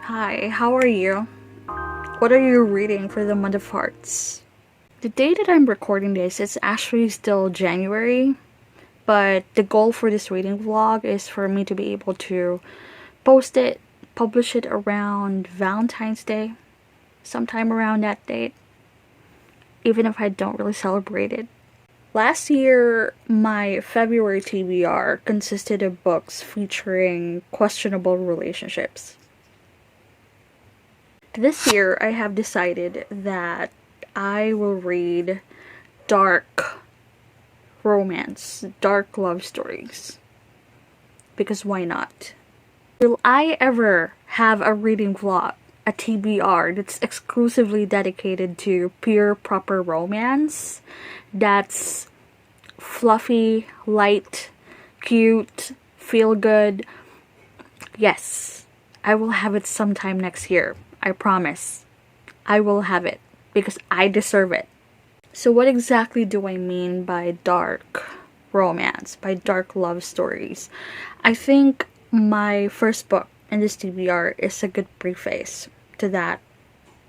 Hi, how are you? What are you reading for the month of hearts? The day that I'm recording this, it's actually still January, but the goal for this reading vlog is for me to be able to post it, publish it around Valentine's Day, sometime around that date, even if I don't really celebrate it. Last year, my February TBR consisted of books featuring questionable relationships. This year, I have decided that I will read dark romance, dark love stories. Because why not? Will I ever have a reading vlog, a TBR, that's exclusively dedicated to pure, proper romance? That's fluffy, light, cute, feel good. Yes, I will have it sometime next year. I promise. I will have it because I deserve it. So what exactly do I mean by dark romance, by dark love stories? I think my first book in this TBR is a good preface to that.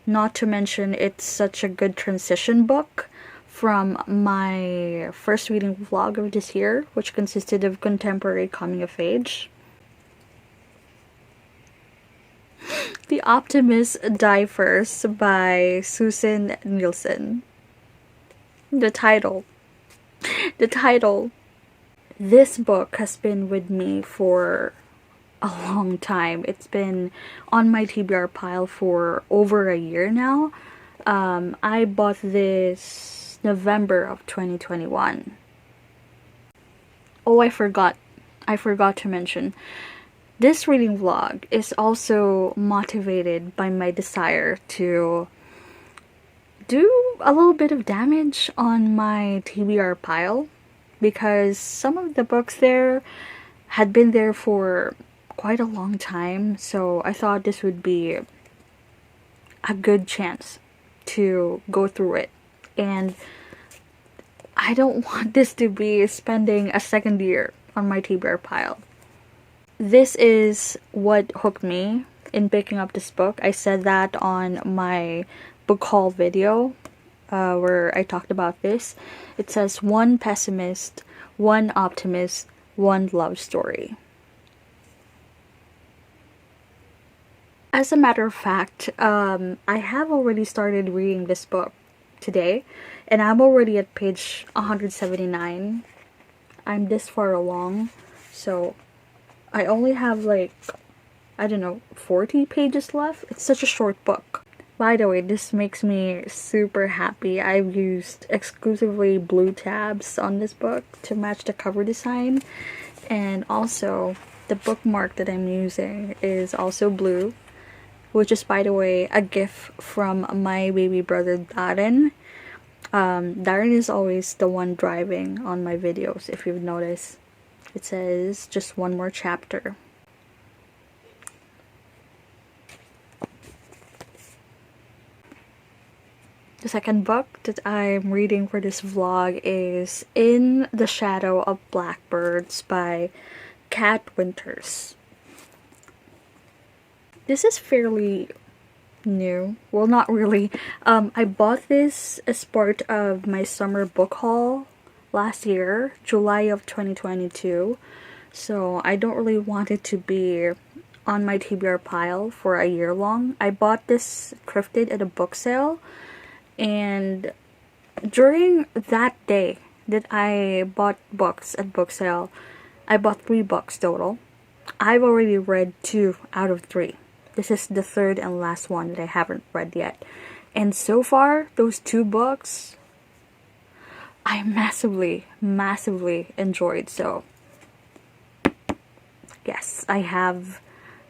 Not to mention it's such a good transition book from my first reading vlog of this year, which consisted of contemporary coming of age. The Optimists Die First by Susan Nielsen. The title. This book has been with me for a long time. It's been on my TBR pile for over a year now. I bought this November of 2021. Oh, I forgot to mention. This reading vlog is also motivated by my desire to do a little bit of damage on my TBR pile, because some of the books there had been there for quite a long time, so I thought this would be a good chance to go through it. And I don't want this to be spending a second year on my TBR pile. This is what hooked me in picking up this book. I said that on my book haul video where I talked about this. It says one pessimist, one optimist, one love story. As a matter of fact, I have already started reading this book today, and I'm already at page 179. I'm this far along, so I only have like, I don't know, 40 pages left. It's such a short book. By the way, this makes me super happy. I've used exclusively blue tabs on this book to match the cover design. And also, the bookmark that I'm using is also blue, which is, by the way, a gift from my baby brother Darren. Darren is always the one driving on my videos, if you've noticed. It says, just one more chapter. The second book that I'm reading for this vlog is In the Shadow of Blackbirds by Kat Winters. This is fairly new. Well, not really. I bought this as part of my summer book haul last year, July of 2022. So I don't really want it to be on my TBR pile for a year long. I bought this thrifted at a book sale, and during that day that I bought books at book sale, I bought 3 books total. I've already read 2 out of 3. This is the third and last one that I haven't read yet. And so far, those 2 books I massively enjoyed. So yes, I have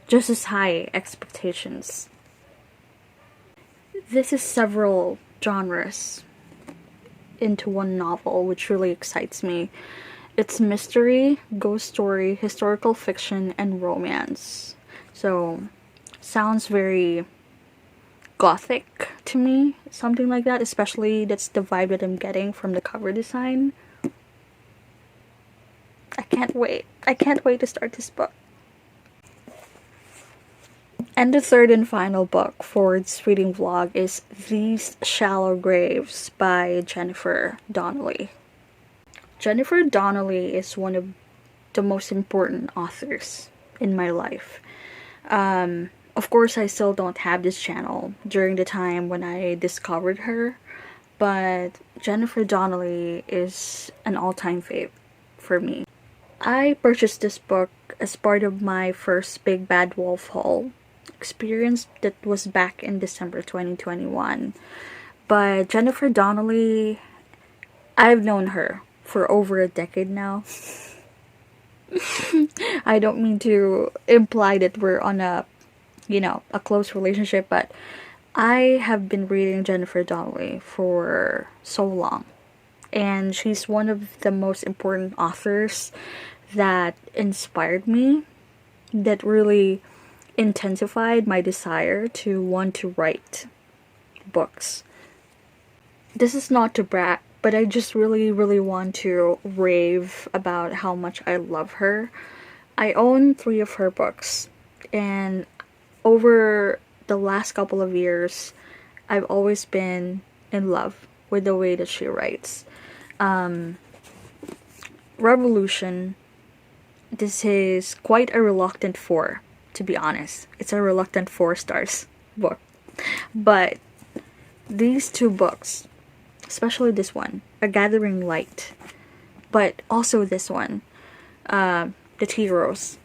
just as high expectations. This is several genres into one novel, which really excites me. It's mystery, ghost story, historical fiction, and romance. So sounds very gothic to me, something like that. Especially that's the vibe that I'm getting from the cover design. I can't wait to start this book. And the third and final book for this reading vlog is These Shallow Graves by Jennifer Donnelly. Jennifer Donnelly is one of the most important authors in my life. Of course, I still don't have this channel during the time when I discovered her, but Jennifer Donnelly is an all-time fave for me. I purchased this book as part of my first Big Bad Wolf haul experience that was back in December 2021. But Jennifer Donnelly, I've known her for over a decade now. I don't mean to imply that we're on a close relationship, but I have been reading Jennifer Donnelly for so long. And she's one of the most important authors that inspired me, that really intensified my desire to want to write books. This is not to brag, but I just really, really want to rave about how much I love her. I own 3 of her books, and over the last couple of years, I've always been in love with the way that she writes. Revolution, this is quite a reluctant 4, to be honest. It's a reluctant 4 stars book. But these 2 books, especially this one, A Gathering Light, but also this one, The Heroes.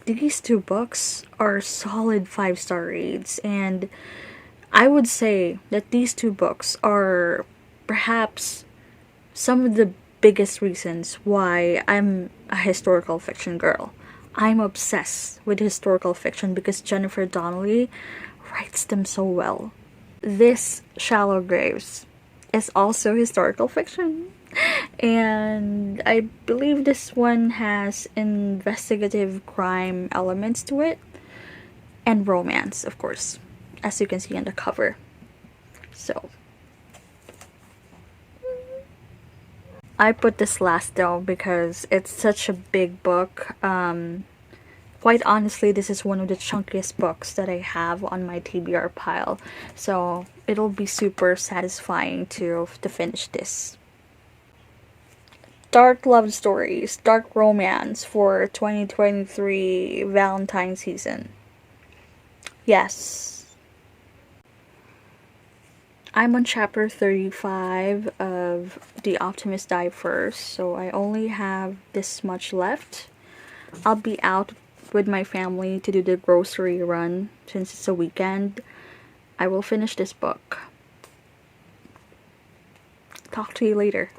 These 2 books are solid 5-star reads, and I would say that these 2 books are perhaps some of the biggest reasons why I'm a historical fiction girl. I'm obsessed with historical fiction because Jennifer Donnelly writes them so well. This Shallow Graves is also historical fiction. And I believe this one has investigative crime elements to it. And romance, of course, as you can see on the cover. So, I put this last though because it's such a big book. Quite honestly, this is one of the chunkiest books that I have on my TBR pile. So it'll be super satisfying to finish this. Dark love stories, dark romance for 2023 Valentine season. Yes. I'm on chapter 35 of The Optimist Die First, so I only have this much left. I'll be out with my family to do the grocery run since it's a weekend. I will finish this book. Talk to you later.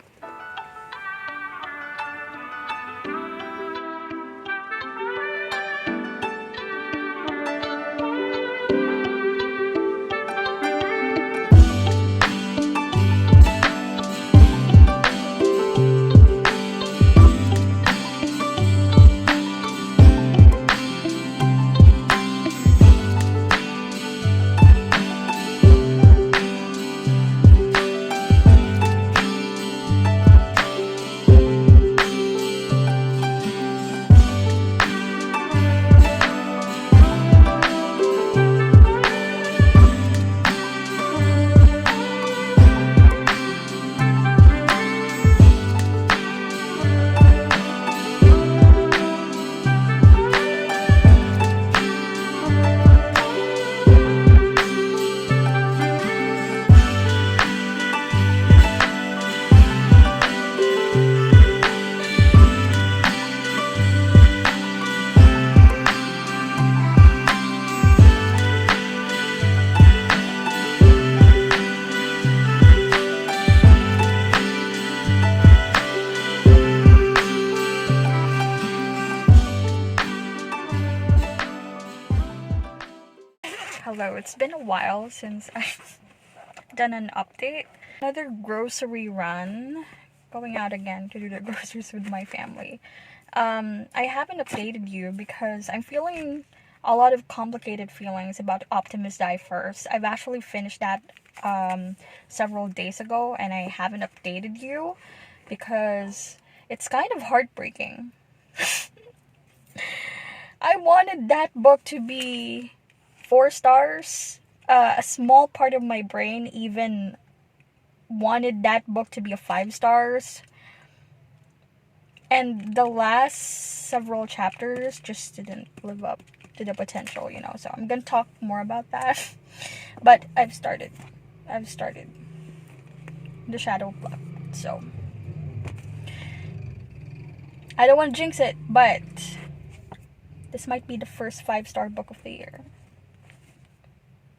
Hello, it's been a while since I've done an update. Another grocery run. Going out again to do the groceries with my family. I haven't updated you because I'm feeling a lot of complicated feelings about Optimus Die First. I've actually finished that several days ago and I haven't updated you because it's kind of heartbreaking. I wanted that book to be 4 stars. A small part of my brain even wanted that book to be a 5 stars. And the last several chapters just didn't live up to the potential, So I'm gonna talk more about that. But I've started The Shadow of Blood. So I don't want to jinx it, but this might be the first 5-star book of the year.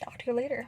Talk to you later.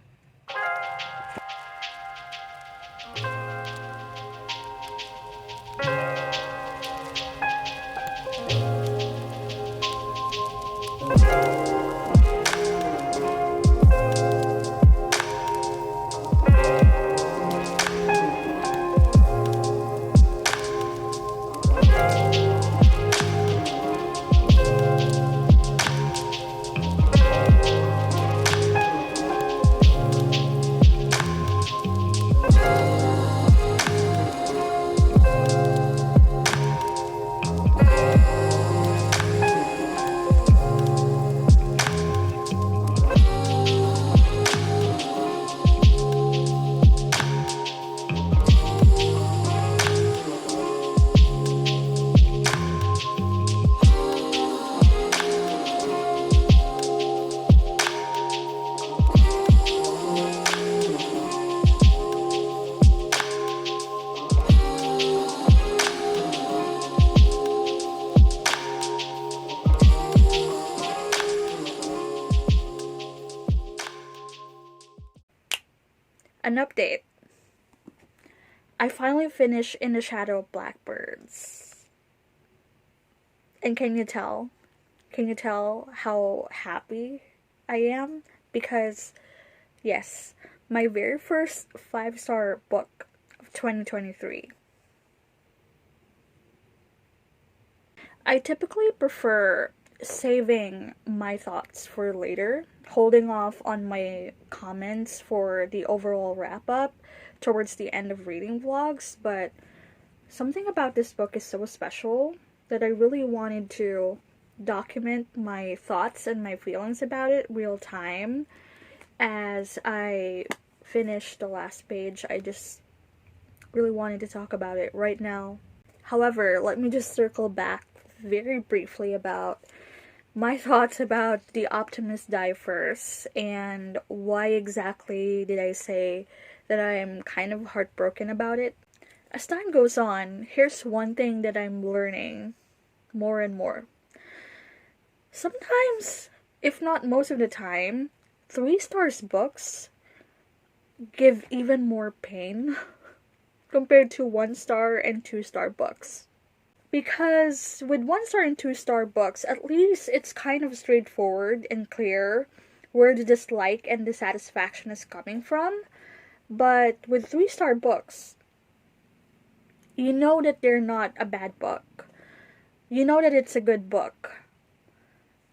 An update. I finally finished In the Shadow of Blackbirds. And can you tell? Can you tell how happy I am? Because, yes, my very first 5-star book of 2023. I typically prefer saving my thoughts for later, holding off on my comments for the overall wrap-up towards the end of reading vlogs, but something about this book is so special that I really wanted to document my thoughts and my feelings about it real time. As I finished the last page, I just really wanted to talk about it right now. However, let me just circle back very briefly about my thoughts about The Optimist Die First, and why exactly did I say that I'm kind of heartbroken about it. As time goes on, here's one thing that I'm learning more and more. Sometimes, if not most of the time, 3-star books give even more pain compared to 1-star and 2-star books. Because with 1-star and 2-star books, at least it's kind of straightforward and clear where the dislike and dissatisfaction is coming from. But with 3-star books, you know that they're not a bad book. You know that it's a good book.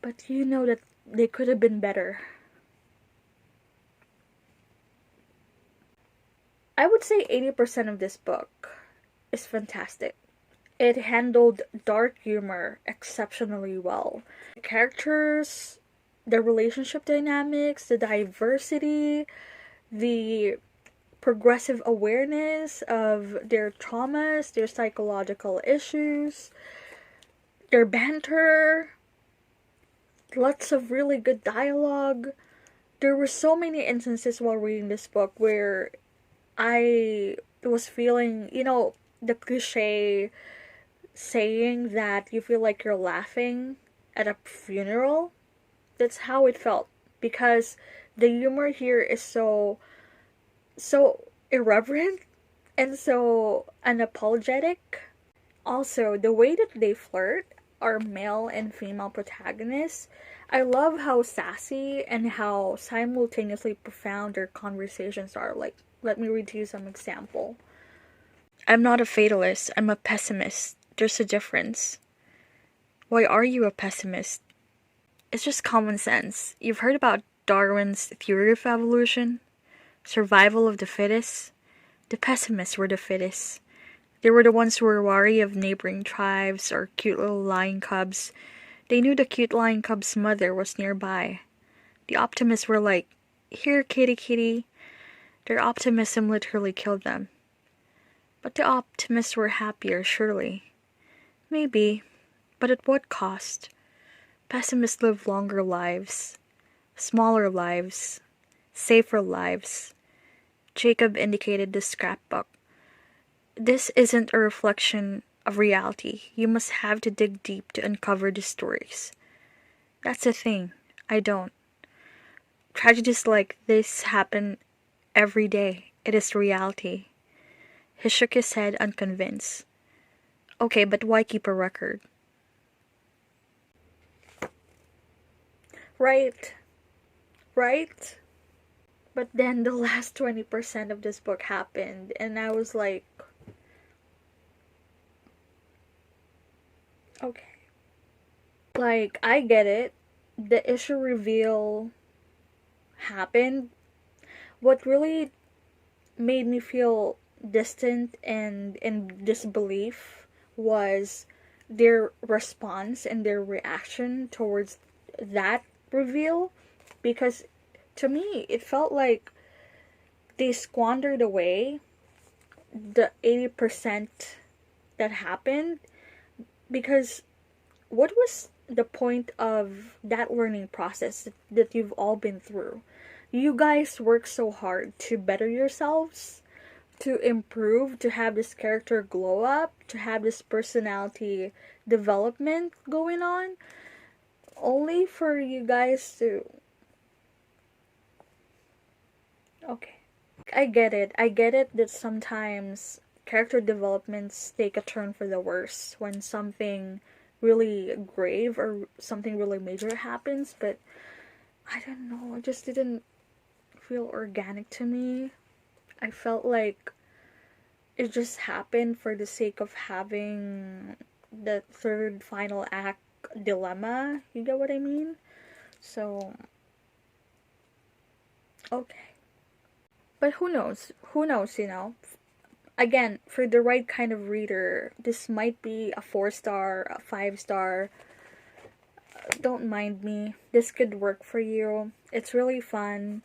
But you know that they could have been better. I would say 80% of this book is fantastic. It handled dark humor exceptionally well. The characters, the relationship dynamics, the diversity, the progressive awareness of their traumas, their psychological issues, their banter, lots of really good dialogue. There were so many instances while reading this book where I was feeling, the cliche saying that you feel like you're laughing at a funeral. That's how it felt, because the humor here is so irreverent and so unapologetic. Also, the way that they flirt, our male and female protagonists, I love how sassy and how simultaneously profound their conversations are. Like, let me read to you some example. I'm not a fatalist, I'm a pessimist. There's a difference. Why are you a pessimist? It's just common sense. You've heard about Darwin's theory of evolution? Survival of the fittest? The pessimists were the fittest. They were the ones who were wary of neighboring tribes or cute little lion cubs. They knew the cute lion cub's mother was nearby. The optimists were like, "Here, kitty kitty." Their optimism literally killed them. But the optimists were happier, surely. Maybe, but at what cost? Pessimists live longer lives, smaller lives, safer lives. Jacob indicated the scrapbook. This isn't a reflection of reality. You must have to dig deep to uncover the stories. That's the thing. I don't. Tragedies like this happen every day. It is reality. He shook his head, unconvinced. Okay, but why keep a record? Right. Right? But then the last 20% of this book happened, and I was like, okay. Like, I get it. The issue reveal happened. What really made me feel distant and in disbelief was their response and their reaction towards that reveal, because to me it felt like they squandered away the 80% that happened, because what was the point of that learning process that you've all been through? You guys work so hard to better yourselves, to improve, to have this character glow up, to have this personality development going on, only for you guys to... Okay. I get it. I get it that sometimes character developments take a turn for the worse when something really grave or something really major happens, but I don't know, it just didn't feel organic to me. I felt like it just happened for the sake of having the third final act dilemma. You get what I mean? So, okay. But who knows? Who knows, you know? Again, for the right kind of reader, this might be a 4-star, a 5-star. Don't mind me. This could work for you. It's really fun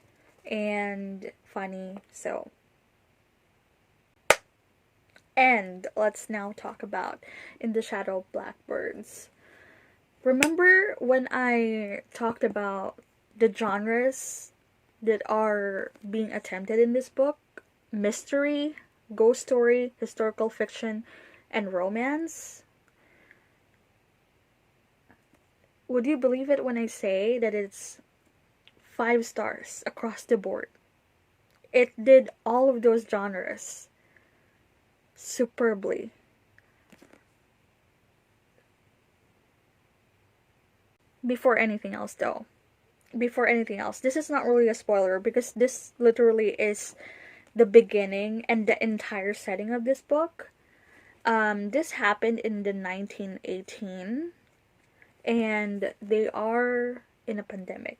and funny, so. And let's now talk about In the Shadow of Blackbirds. Remember when I talked about the genres that are being attempted in this book? Mystery, ghost story, historical fiction, and romance? Would you believe it when I say that it's 5 stars across the board? It did all of those genres superbly. Before anything else, though, this is not really a spoiler because this literally is the beginning and the entire setting of this book. This happened in the 1918, and they are in a pandemic.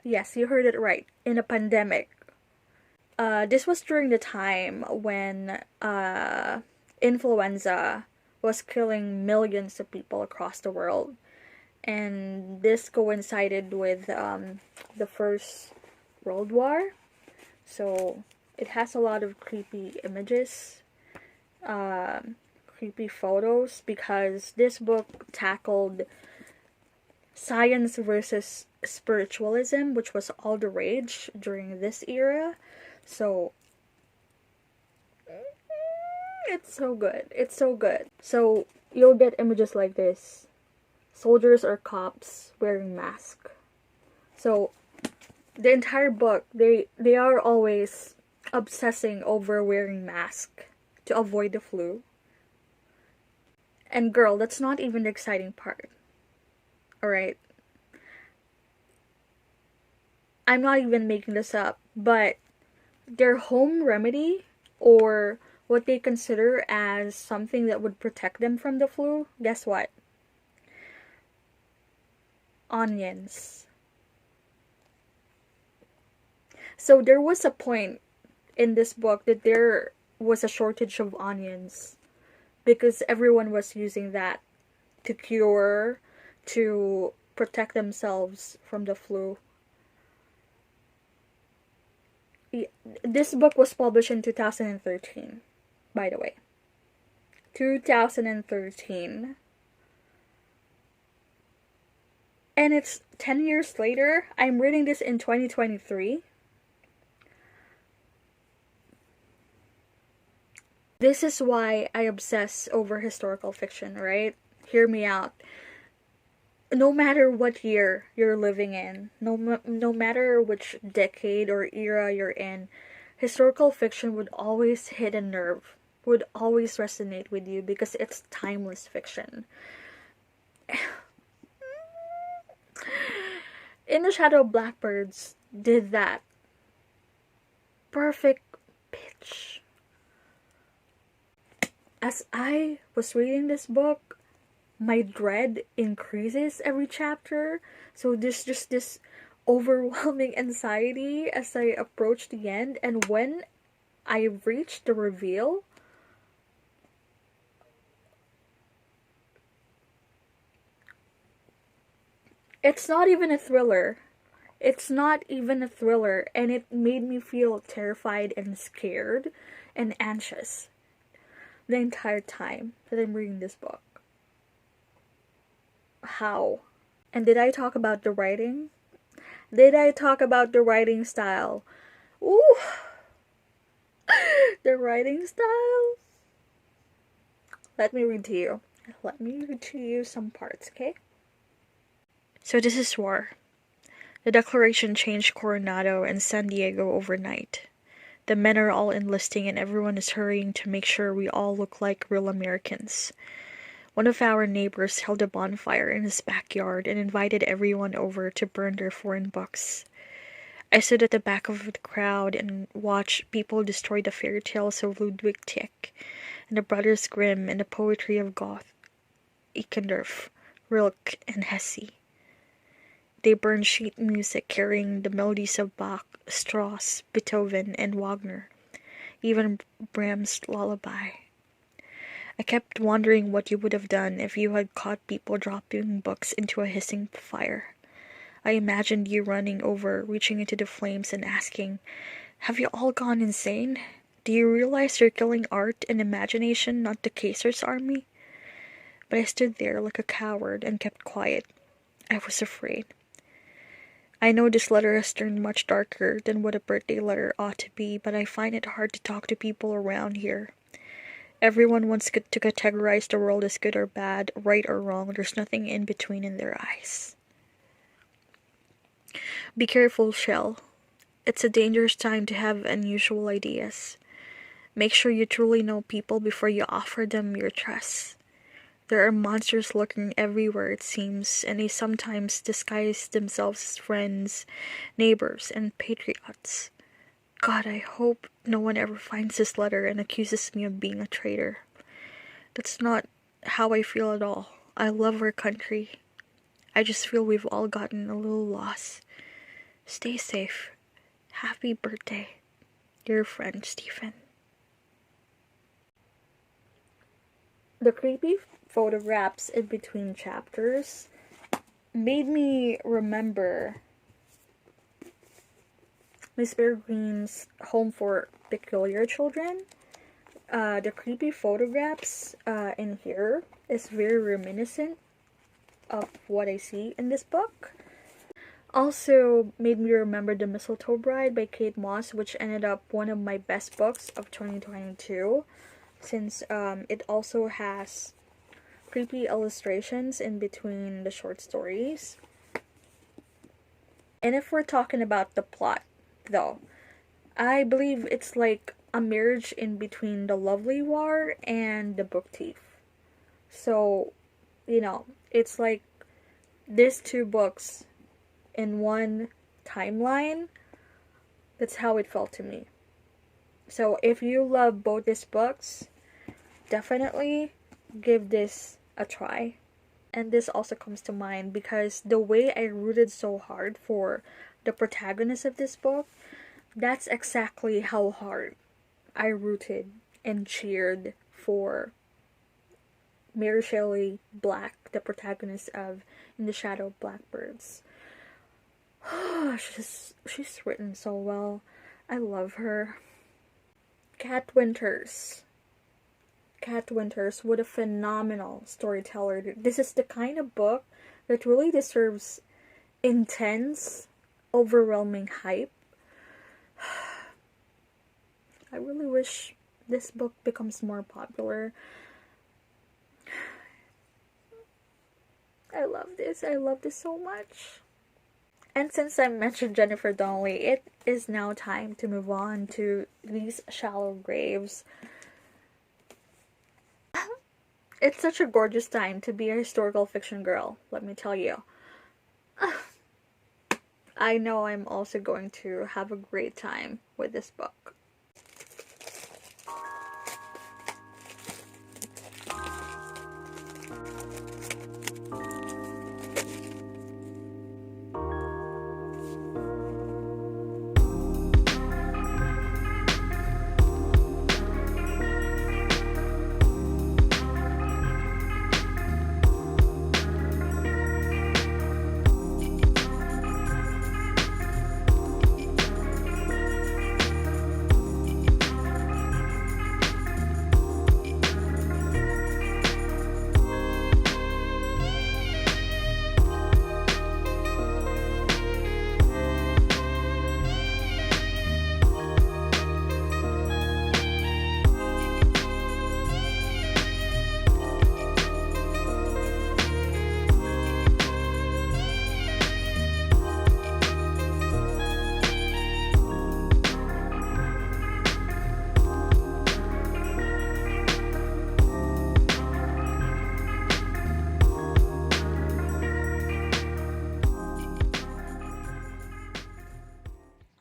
Yes, you heard it right. In a pandemic. This was during the time when influenza was killing millions of people across the world. And this coincided with the First World War. So it has a lot of creepy images, creepy photos, because this book tackled science versus spiritualism, which was all the rage during this era. So it's so good. It's so good. So you'll get images like this. Soldiers or cops wearing masks. So the entire book, they are always obsessing over wearing masks to avoid the flu. And girl, that's not even the exciting part. Alright? I'm not even making this up, but their home remedy, or what they consider as something that would protect them from the flu, guess what? Onions. So there was a point in this book that there was a shortage of onions because everyone was using that to cure, to protect themselves from the flu. This book was published in 2013, by the way. 2013. And it's 10 years later. I'm reading this in 2023. This is why I obsess over historical fiction, right? Hear me out. No matter what year you're living in, no matter which decade or era you're in, historical fiction would always hit a nerve, would always resonate with you because it's timeless fiction. In the Shadow of Blackbirds did that. Perfect pitch. As I was reading this book, my dread increases every chapter. So there's just this overwhelming anxiety as I approach the end. And when I reach the reveal, it's not even a thriller. It's not even a thriller, and it made me feel terrified and scared and anxious the entire time that I'm reading this book. How? And did I talk about the writing? Did I talk about the writing style? Ooh! The writing style? Let me read to you. Let me read to you some parts, okay? So this is war. The declaration changed Coronado and San Diego overnight. The men are all enlisting and everyone is hurrying to make sure we all look like real Americans. One of our neighbors held a bonfire in his backyard and invited everyone over to burn their foreign books. I stood at the back of the crowd and watched people destroy the fairy tales of Ludwig Tieck and the Brothers Grimm and the poetry of Goethe, Eichendorff, Rilke, and Hesse. They burned sheet music carrying the melodies of Bach, Strauss, Beethoven, and Wagner, even Brahms' Lullaby. I kept wondering what you would have done if you had caught people dropping books into a hissing fire. I imagined you running over, reaching into the flames and asking, "Have you all gone insane? Do you realize you're killing art and imagination, not the Kaiser's army?" But I stood there like a coward and kept quiet. I was afraid. I know this letter has turned much darker than what a birthday letter ought to be, but I find it hard to talk to people around here. Everyone wants to categorize the world as good or bad, right or wrong. There's nothing in between in their eyes. Be careful, Shell. It's a dangerous time to have unusual ideas. Make sure you truly know people before you offer them your trust. There are monsters lurking everywhere, it seems, and they sometimes disguise themselves as friends, neighbors, and patriots. God, I hope no one ever finds this letter and accuses me of being a traitor. That's not how I feel at all. I love our country. I just feel we've all gotten a little lost. Stay safe. Happy birthday. Your friend, Stephen. The creepy photographs in between chapters made me remember Miss Peregrine's Home for Peculiar Children. The creepy photographs in here is very reminiscent of what I see in this book. Also made me remember The Mistletoe Bride by Kate Moss, which ended up one of my best books of 2022, since it also has creepy illustrations in between the short stories. And if we're talking about the plot, though, I believe it's like a marriage in between The Lovely War and The Book Thief. So, it's like these two books in one timeline. That's how it felt to me. So if you love both these books, definitely give this a try. And this also comes to mind because the way I rooted so hard for the protagonist of this book, that's exactly how hard I rooted and cheered for Mary Shelley Black, the protagonist of In the Shadow of Blackbirds. she's written so well. I love her. Kat Winters. Kat Winters, what a phenomenal storyteller. This is the kind of book that really deserves intense, overwhelming hype. I really wish this book becomes more popular. I love this. I love this so much. And since I mentioned Jennifer Donnelly, it is now time to move on to These Shallow Graves. It's such a gorgeous time to be a historical fiction girl, let me tell you. I know I'm also going to have a great time with this book.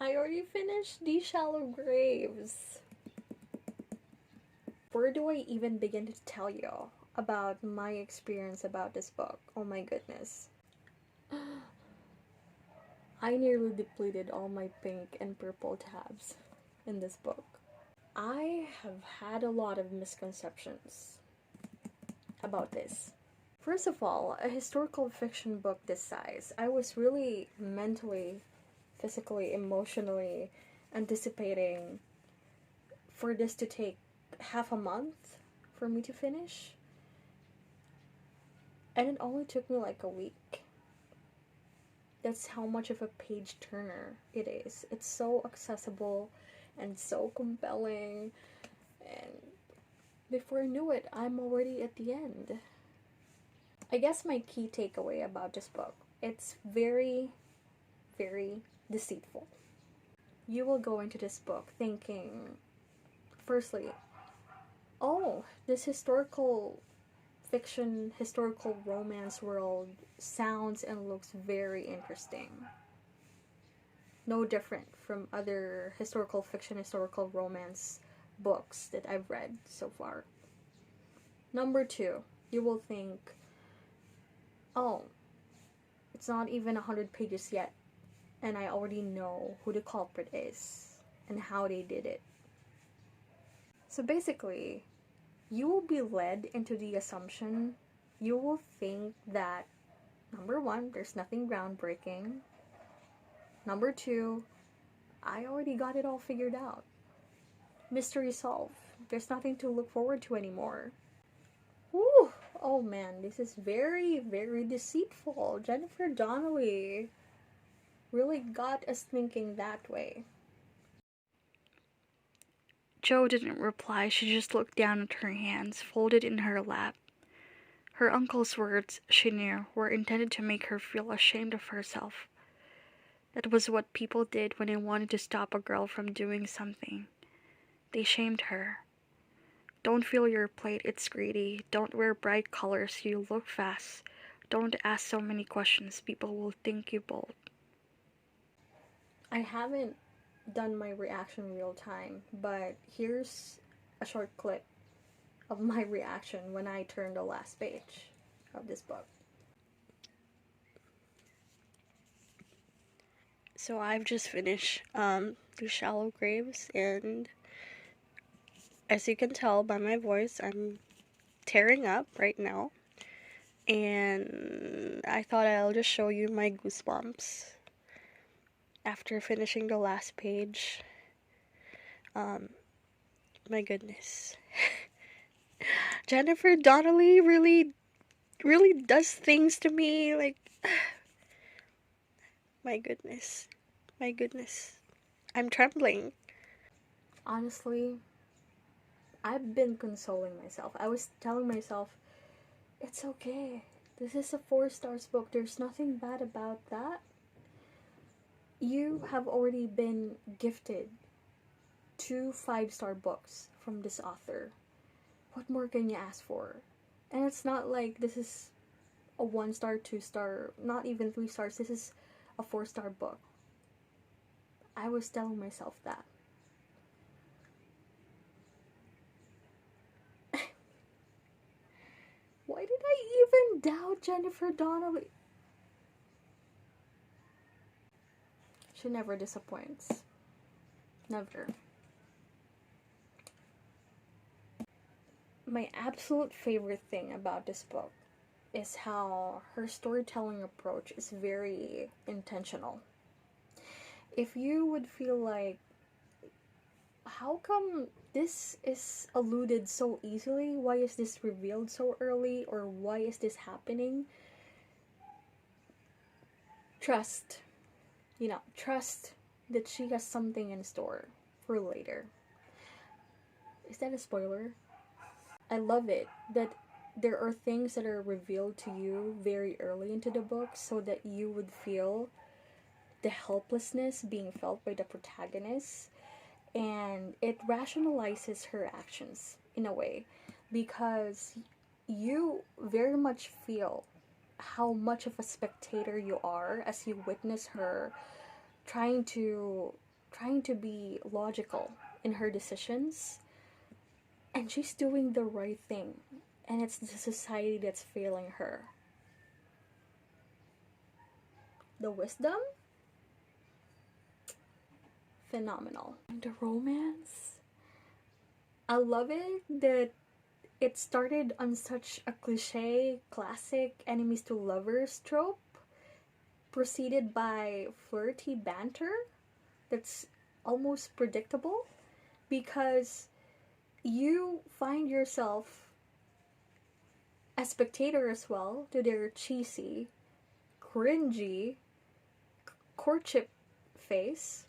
I already finished These Shallow Graves. Where do I even begin to tell you about my experience about this book? Oh my goodness. I nearly depleted all my pink and purple tabs in this book. I have had a lot of misconceptions about this. First of all, a historical fiction book this size, I was really mentally, physically, emotionally anticipating for this to take half a month for me to finish. And it only took me like a week. That's how much of a page turner it is. It's so accessible and so compelling. And before I knew it, I'm already at the end. I guess my key takeaway about this book, it's very, very deceitful. You will go into this book thinking, firstly, oh, this historical fiction, historical romance world sounds and looks very interesting. No different from other historical fiction, historical romance books that I've read so far. Number two, you will think, oh, it's not even 100 pages yet, and I already know who the culprit is and how they did it. So basically, you will be led into the assumption, you will think that, number one, there's nothing groundbreaking. Number two, I already got it all figured out. Mystery solved. There's nothing to look forward to anymore. Whew. Oh man, this is very, very deceitful. Jennifer Donnelly really got us thinking that way. Jo didn't reply. She just looked down at her hands, folded in her lap. Her uncle's words, she knew, were intended to make her feel ashamed of herself. That was what people did when they wanted to stop a girl from doing something. They shamed her. Don't fill your plate, it's greedy. Don't wear bright colors, you look fast. Don't ask so many questions, people will think you bold. I haven't done my reaction real time, but here's a short clip of my reaction when I turned the last page of this book. So I've just finished The Shallow Graves, and as you can tell by my voice, I'm tearing up right now. And I thought I'll just show you my goosebumps after finishing the last page. My goodness. Jennifer Donnelly really, really does things to me. Like, my goodness. My goodness. I'm trembling. Honestly, I've been consoling myself. I was telling myself, it's okay. This is a 4 stars book. There's nothing bad about that. You have already been gifted 2 5-star books from this author. What more can you ask for? And it's not like this is a 1 star, 2 star, not even 3 stars. This is a 4 star book. I was telling myself that. Why did I even doubt Jennifer Donnelly? She never disappoints. Never. My absolute favorite thing about this book is how her storytelling approach is very intentional. If you would feel like, how come this is alluded so easily? Why is this revealed so early? Or why is this happening? Trust. Trust that she has something in store for later. Is that a spoiler? I love it that there are things that are revealed to you very early into the book so that you would feel the helplessness being felt by the protagonist, and it rationalizes her actions in a way because you very much feel how much of a spectator you are as you witness her trying to be logical in her decisions, and she's doing the right thing, and it's the society that's failing her. The wisdom, phenomenal. And the romance, I love it that it started on such a cliche classic enemies to lovers trope, preceded by flirty banter that's almost predictable because you find yourself a spectator as well to their cheesy, cringy courtship phase.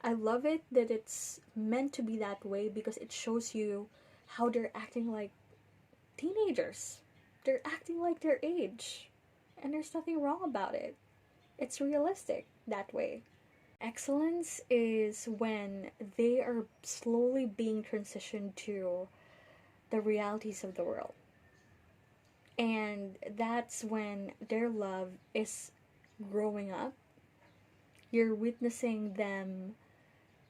I love it that it's meant to be that way because it shows you how they're acting like teenagers. They're acting like their age. And there's nothing wrong about it. It's realistic that way. Excellence is when they are slowly being transitioned to the realities of the world. And that's when their love is growing up. You're witnessing them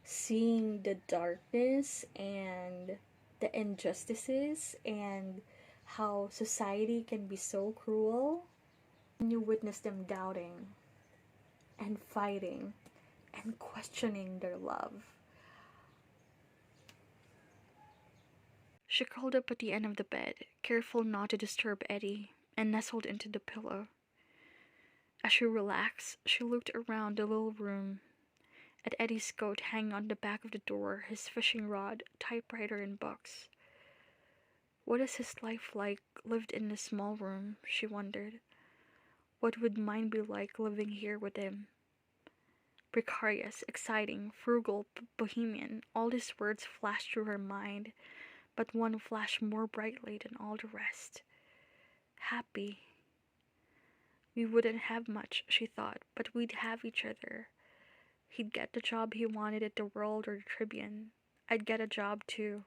seeing the darkness and the injustices and how society can be so cruel. And you witness them doubting and fighting and questioning their love. She curled up at the end of the bed, careful not to disturb Eddie, and nestled into the pillow. As she relaxed, she looked around the little room at Eddie's coat hanging on the back of the door, his fishing rod, typewriter, and books. What is his life like lived in this small room, she wondered. What would mine be like living here with him? Precarious, exciting, frugal, bohemian, all these words flashed through her mind, but one flashed more brightly than all the rest. Happy. We wouldn't have much, she thought, but we'd have each other. He'd get the job he wanted at the World or the Tribune. I'd get a job too.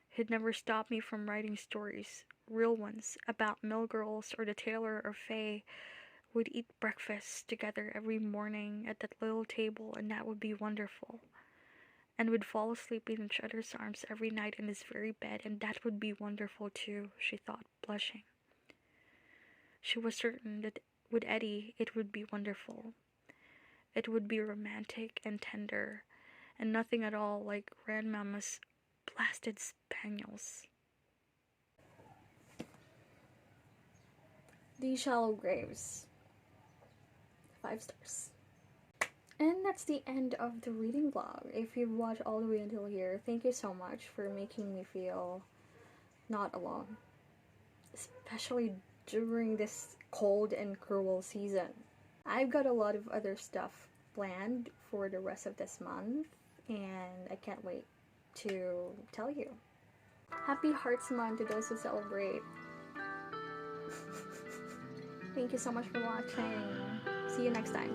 He'd never stop me from writing stories, real ones, about mill girls or the tailor or Faye. We'd eat breakfast together every morning at that little table, and that would be wonderful. And we'd fall asleep in each other's arms every night in his very bed, and that would be wonderful too, she thought, blushing. She was certain that with Eddie it would be wonderful. It would be romantic and tender, and nothing at all like Grandmama's blasted spaniels. The Shallow Graves. 5 stars. And that's the end of the reading vlog. If you've watched all the way until here, thank you so much for making me feel not alone. Especially during this cold and cruel season. I've got a lot of other stuff planned for the rest of this month, and I can't wait to tell you. Happy Hearts Month to those who celebrate. Thank you so much for watching. See you next time.